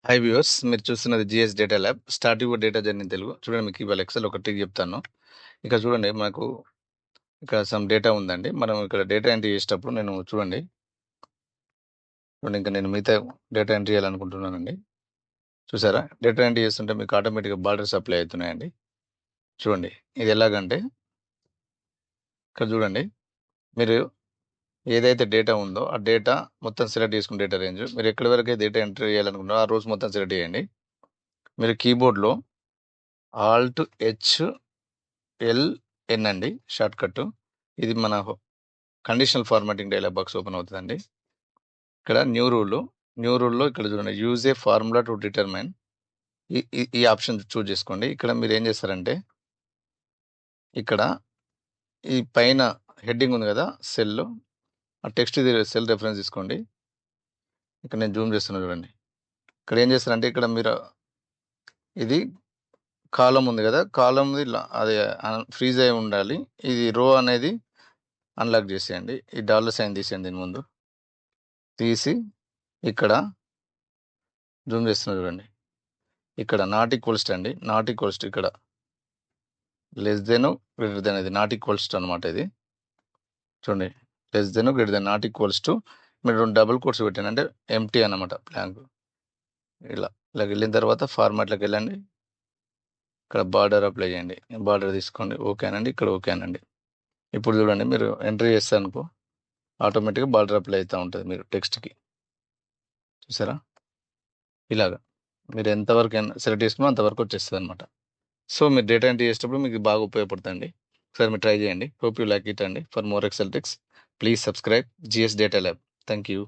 High viewers, మీరు చూస్తున్నది GS data lab. Start your data journey Telugu. చూడండి, మీకు ఇవాళ ఎక్సెల్ ఒక ట్రిక్ చెప్తాను. ఇక్కడ చూడండి, మనకు ఇక్కడ సమ్ డేటా ఉందండి. మనం ఇక్కడ డేటా ఎంట్రీ చేసేటప్పుడు చూడండి, ఇంకా నేను మిగతా డేటా ఎంట్రీ చేయాలనుకుంటున్నానండి. చూసారా, డేటా ఎంట్రీ చేస్తుంటే మీకు ఆటోమేటిక్గా బార్డర్స్ అప్లై అవుతున్నాయండి. చూడండి, ఇది ఎలాగంటే ఇక్కడ చూడండి, మీరు ఏదైతే డేటా ఉందో ఆ డేటా మొత్తం సెలెక్ట్ చేసుకున్న డేటా రేంజ్, మీరు ఎక్కడి వరకు డేటా ఎంట్రీ చేయాలనుకుంటున్నారో ఆ రోజు మొత్తం సెలెక్ట్ చేయండి. మీరు కీబోర్డ్లో ఆల్ట్ హెచ్ ఎల్ఎన్ అండి షార్ట్ కట్. ఇది మన conditional formatting dialogue box open అవుతుందండి. ఇక్కడ న్యూ రూల్లో ఇక్కడ చూడండి, use a formula to determine. ఈ ఆప్షన్ చూజ్ చేసుకోండి. ఇక్కడ మీరు ఏం చేస్తారంటే, ఇక్కడ ఈ పైన హెడ్డింగ్ ఉంది కదా సెల్, ఆ టెక్స్ట్ ఇది సెల్ రెఫరెన్స్ తీసుకోండి. ఇక్కడ నేను జూమ్ చేస్తున్నా చూడండి. ఇక్కడ ఏం చేస్తారంటే, ఇక్కడ మీరు ఇది కాలం ఉంది కదా, కాలం అది ఫ్రీజ్ అయి ఉండాలి. ఇది రో అనేది అన్లాక్ చేసేయండి. ఈ డాలర్ సైన్ తీసేయండి, దీని ముందు తీసి ఇక్కడ జూమ్ చేస్తున్నా చూడండి. ఇక్కడ నాట్ ఈక్వల్స్ అండి, నాట్ ఈక్వల్స్ ఇక్కడ లెస్ దెన్ గ్రేటర్ దెన్, ఇది నాట్ ఈక్వల్స్ అనమాట. ఇది చూడండి, less than greater than not equals to, మీరు 2 డబుల్ కోట్స్ పెట్టండి, అంటే ఎంటీ అనమాట, బ్లాంక్. ఇలా వెళ్ళిన తర్వాత ఫార్మాట్లోకి వెళ్ళండి. ఇక్కడ బార్డర్ అప్లై చేయండి, బార్డర్ తీసుకోండి, ఓకేనండి. ఇక్కడ ఓకేనండి. ఇప్పుడు చూడండి, మీరు ఎంట్రీ చేస్తారనుకో ఆటోమేటిక్గా బార్డర్ అప్లై అవుతూ ఉంటుంది మీరు టెక్స్ట్కి. చూసారా, ఇలాగా మీరు ఎంతవరకు సెలెక్ట్ చేసుకున్నా అంతవరకు వచ్చేస్తుంది అనమాట. సో మీరు డేటా ఎంట్రీ చేసేటప్పుడు మీకు బాగా ఉపయోగపడుతుంది. ఒకసారి మీరు ట్రై చేయండి. హోప్ యూ లైక్ ఇట్ అండి. For more excel tricks please subscribe GS data lab. Thank you.